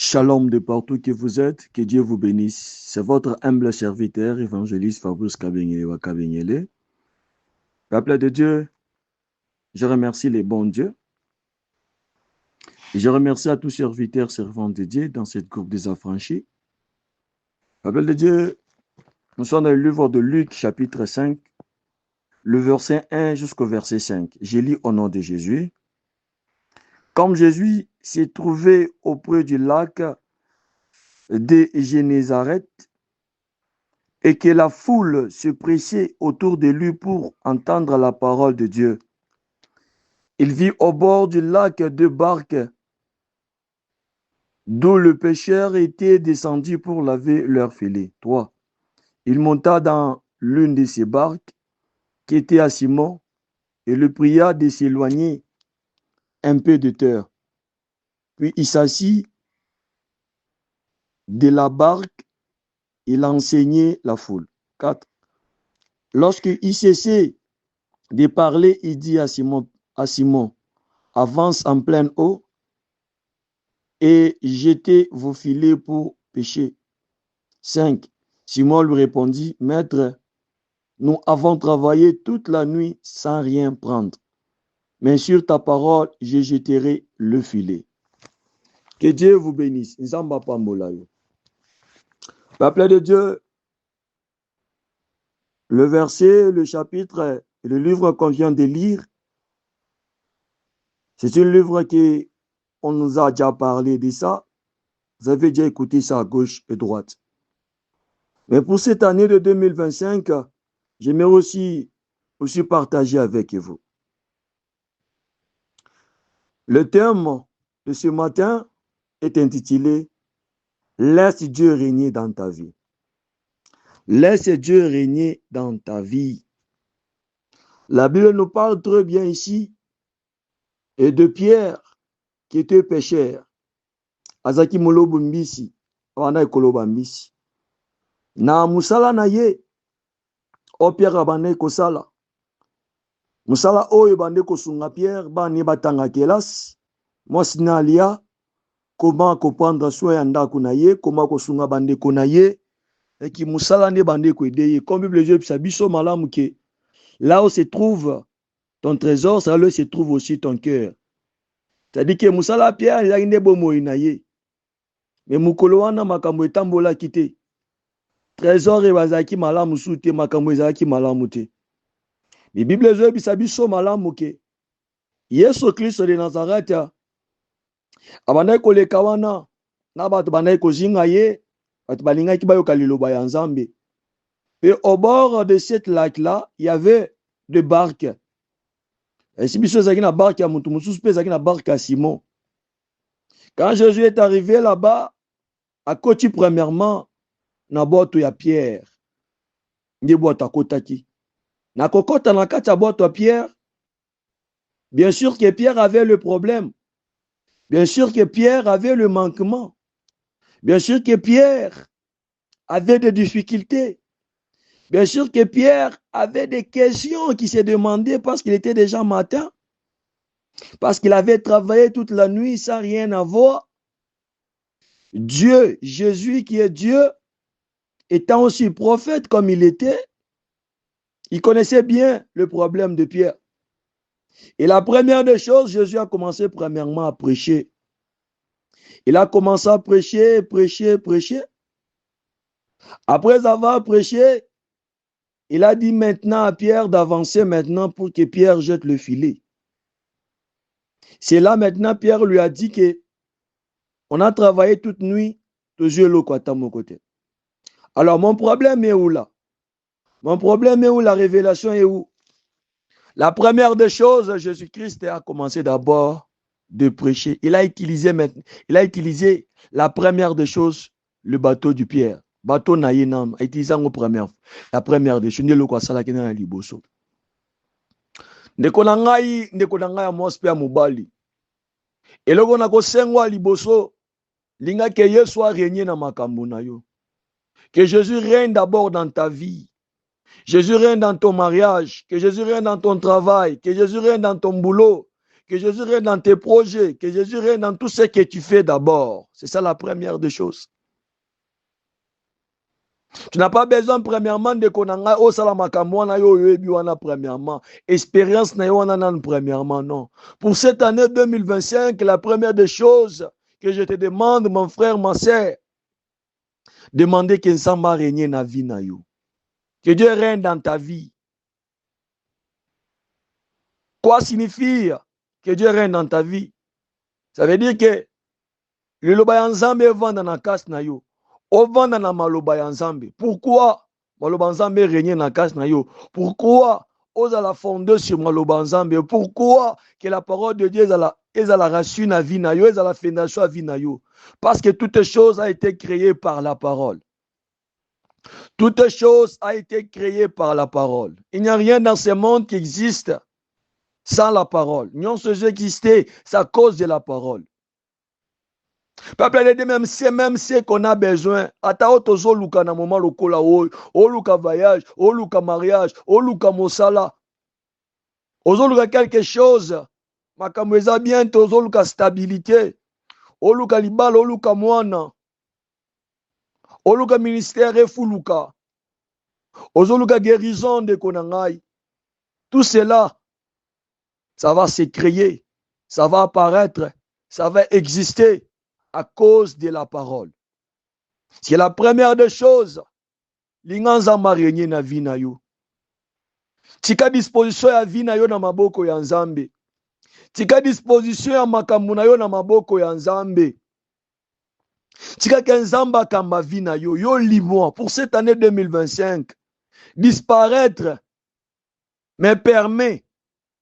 Shalom de partout que vous êtes, que Dieu vous bénisse. C'est votre humble serviteur, évangéliste Fabrice Kabenyele. Peuple de Dieu, je remercie les bons dieux. Et je remercie à tous serviteurs, servants de Dieu dans cette groupe des affranchis. Peuple de Dieu, nous sommes dans le livre de Luc, chapitre 5, le verset 1 jusqu'au verset 5. Je lis au nom de Jésus. Comme Jésus s'est trouvé auprès du lac de Génézareth, et que la foule se pressait autour de lui pour entendre la parole de Dieu. Il vit au bord du lac deux barques d'où le pêcheur était descendu pour laver leurs filets. 3. Il monta dans l'une de ces barques qui était à Simon et le pria de s'éloigner un peu de terre. Puis il s'assit de la barque, il enseignait la foule. 4. Lorsqu'il cessait de parler, il dit à Simon, avance en pleine eau et jetez vos filets pour pêcher. 5. Simon lui répondit, Maître, nous avons travaillé toute la nuit sans rien prendre. Mais sur ta parole, je jetterai le filet. Que Dieu vous bénisse. Peuple de Dieu, le verset, le chapitre, le livre qu'on vient de lire, c'est un livre qui on nous a déjà parlé de ça. Vous avez déjà écouté ça à gauche et droite. Mais pour cette année de 2025, j'aimerais aussi partager avec vous. Le thème de ce matin est intitulé « Laisse Dieu régner dans ta vie ». Laisse Dieu régner dans ta vie. La Bible nous parle très bien ici et de Pierre qui était pécheur. Azaki molobo mbisi, wana ekoloba mbisi. Na musala na ye, o Pierre abane kosala. Musala oyo bande kosunga Pierre, bani batanga kelasi. Mwasi na alia, comment comprendre soin ya ndako na ye, comment kosunga bande ko na ye, et qui musala ne bande ko ede ye. Comme Bible Dieu sa biso malamu ke, là où se trouve ton trésor, c'est là où se trouve aussi ton cœur. C'est-à-dire que musala Pierre, il a une bomo na ye. Mais mukolo wana makambo etambola kite. Trésor ebazaki malamu sute makambo ezaki malamu te. Mais Bible Dieu bisa biso malamu ke. Yesu Kristo de Nazareth abandaki koleka wana na bato bandaki kozinga ye, bato balingaki bayoka liloba ya Nzambe. Et au bord de cette lac-là, il y avait deux barques. Et si biso ezaki na barque ya mutu mususu pe ezaki na barque ya Simon. Quand Jésus est arrivé là-bas, à côté premièrement, na boto ya Pierre. Ndi boto akotaki. Na kokota na kati ya boto ya Pierre. Bien sûr que Pierre avait le problème. Bien sûr que Pierre avait le manquement. Bien sûr que Pierre avait des difficultés. Bien sûr que Pierre avait des questions qui se demandaient parce qu'il était déjà matin. Parce qu'il avait travaillé toute la nuit sans rien avoir. Dieu, Jésus qui est Dieu, étant aussi prophète comme il était, il connaissait bien le problème de Pierre. Et la première des choses, Jésus a commencé premièrement à prêcher. Il a commencé à prêcher, prêcher, prêcher. Après avoir prêché, il a dit maintenant à Pierre d'avancer maintenant pour que Pierre jette le filet. C'est là maintenant Pierre lui a dit que on a travaillé toute nuit, toujours l'eau à mon côté. Alors mon problème est où là? Mon problème est où? La révélation est où? La première des choses, Jésus-Christ a commencé d'abord de prêcher. Il a utilisé la première des choses, le bateau du Pierre. Bateau naïnam, a utilisé la première des choses, le kwasala kena na liboso. Ndeko na ngai ya mwasi pe ya mobali. Eloko na kosengwa liboso, linga ke Yesu a régné na makambo na yo. Que Jésus règne d'abord dans ta vie. Jésus règne dans ton mariage, que Jésus règne dans ton travail, que Jésus règne dans ton boulot, que Jésus règne dans tes projets, que Jésus règne dans tout ce que tu fais d'abord. C'est ça la première des choses. Tu n'as pas besoin premièrement de konanga au salamakamwa na yo yebi wana premièrement. Expérience na yo wana premièrement, non. Pour cette année 2025, la première des choses que je te demande, mon frère, ma sœur, demandez que Nzamba règne na vie na yo. Que Dieu règne dans ta vie. Quoi signifie que Dieu règne dans ta vie? Ça veut dire que le loba ya Nzambe vanda na kasi na yo. O vanda na maloba ya Nzambe. Pourquoi maloba Nzambe règne na kasi na yo? Pourquoi ozala fondé sur maloba Nzambe? Pourquoi que la parole de Dieu ezala reçue na vie na yo, ezala fondation à vie na yo? Parce que toute chose a été créée par la parole. Toute chose a été créée par la parole. Il n'y a rien dans ce monde qui existe sans la parole. Non, ce qui existait, c'est à cause de la parole. Peuple de Dieu, même si qu'on a besoin, ata otozo luka na moment lokola o luka voyage, o luka mariage, o luka mosala. Ozo luka quelque chose, makambo eza bien, tozo luka stabilité. O luka libala, o luka mwana. O luka ministère efu luka. Ozo luka guérison de konangai. Tout cela, ça va se créer, ça va apparaître, ça va exister à cause de la parole. C'est la première des choses. Linganza marenye na vie na yo. Tika disposition ya vie na yo na maboko ya Nzambe. Tika disposition ya makambo na yo na maboko ya Nzambe. Tika ke Nzamba akamba vie na yo. Yo libre pour cette année 2025. Disparaître mais permet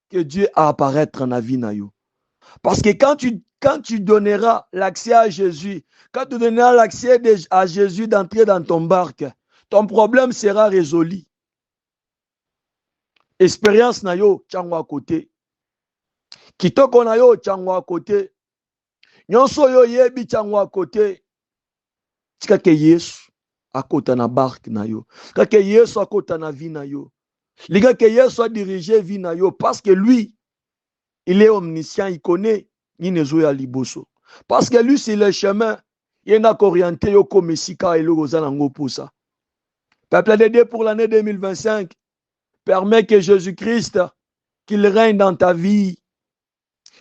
que Dieu apparaître na vie na yo. Parce que quand tu donneras l'accès à Jésus, quand tu donneras l'accès à Jésus d'entrer dans ton barque, ton problème sera résolu. Expérience na yo chango à côté. Kitoko na yo chango à côté. Nyonso yo yebi chango à côté. Tika ke Yesu akota na barque na yo. Tika ke Yesu akota na vie na yo. Liga ke Yesu a dirigé vie na yo parce que lui, il est omniscient, il connaît Ninezo ya liboso. Parce que lui, c'est le chemin. Il n'a qu'orienté au Komesika et le Rosanango pour ça. Peuple de Dieu pour l'année 2025, permet que Jésus-Christ, qu'il règne dans ta vie,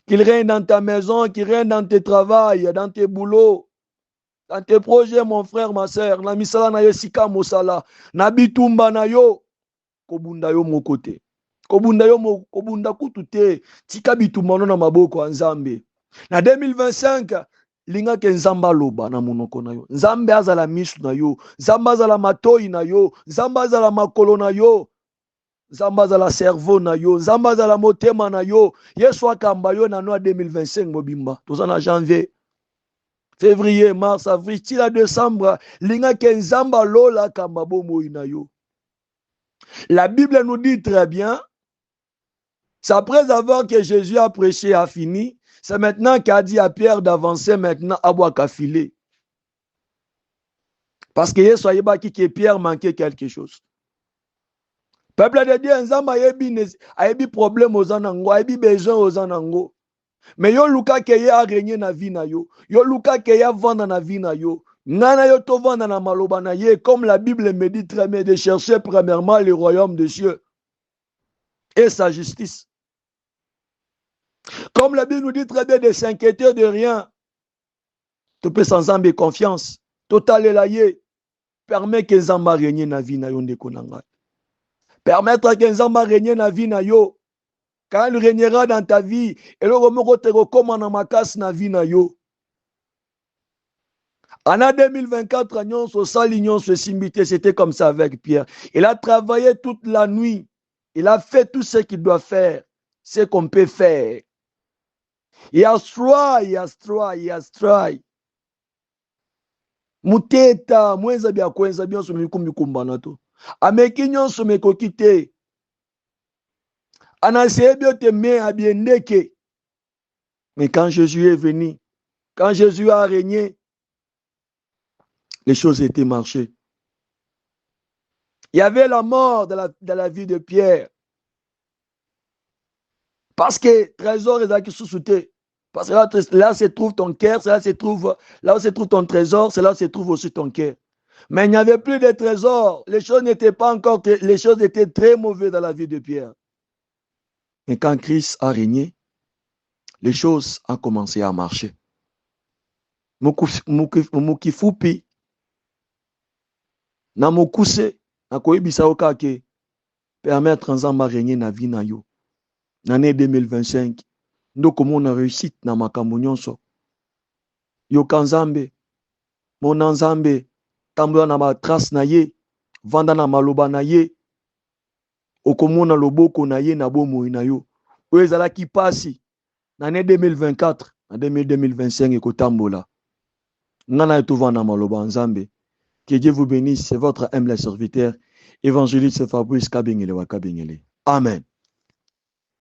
qu'il règne dans ta maison, qu'il règne dans tes travails, dans tes boulots, dans tes projets, mon frère, ma soeur. Na misala na yo sika mosala, na bitumba na yo, kobunda yo mo côté. Kobunda yo mo kobunda kutute, tika bitumba no na maboko Nzambe. Na 2025, linga ke Nzamba loba na monoko na yo. Nzambe azala misu na yo, Nzamba azala matoi na yo, Nzamba azala makolo na yo, Nzamba azala cerveau na yo, Nzamba azala motema na yo. Yesu akamba yo na noa 2025 mobimba. Toza na janvier, février, mars, avril, tila décembre, linga ke Nzamba lola akamba bomoi na yo. La Bible nous dit très bien, c'est après avoir que Jésus a prêché, a fini, c'est maintenant qu'a dit à Pierre d'avancer maintenant à Bois-Cafilé. Parce que Yesu ayeba ki que Pierre manquait quelque chose. Peuple de Dieu, Nzamba ayebi problème aux anango, ayebi besoin aux anango. Mais yo luka ke ya régner na vie na yo. Yo luka ke ya vendre na vie na yo. Nana yo to vendre na maloba na ye, comme la Bible me dit très bien, de chercher premièrement le royaume des cieux et sa justice. Comme la Bible nous dit très bien de s'inquiéter de rien. Tu peux sans Nzambe confiance. Total et laïe. Permet que Nzamba règne na vie na yo ndeko nanga. Permettre que Nzamba règne na vie na yo. Quand il régnera dans ta vie, et le remoko te recommande na makas na vie na yo. En 2024, nyonso sali nyonso simbité, c'était comme ça avec Pierre. Il a travaillé toute la nuit. Il a fait tout ce qu'il doit faire. Ce qu'on peut faire. He has tried. Muteta, mwenza bia kwenza bionso mikumbana to. Ameki nyonso mekoki te. Anaseye biote me abiendeke. Mais quand Jésus est venu, quand Jésus a régné, les choses étaient marchées. Il y avait la mort dans la vie de Pierre. Parce que trésor est qui sous-souté. Parce que là se trouve ton cœur, là où se trouve ton trésor, c'est là où se trouve aussi ton cœur. Mais il n'y avait plus de trésor. Les choses n'étaient pas encore, les choses étaient très mauvaises dans la vie de Pierre. Et quand Christ a régné, les choses ont commencé à marcher. Mukifupi na mokuse na koyebisa oka ke permettre nzamba régner na vie na yo. L'année 2025, ndoko mona réussite na makambo nyonso. Yoka nzambe, mona nzambe, tambola na ba trace na ye, vanda na maloba na ye, okomona loboko na ye na bomoi na yo. Oyo ezalaki pasi na année 2024, na 2025 ekotambola. Ngana etovanda maloba nzambe. Que Dieu vous bénisse, c'est votre humble serviteur, évangéliste Fabrice Kabengele wa Kabengele. Amen.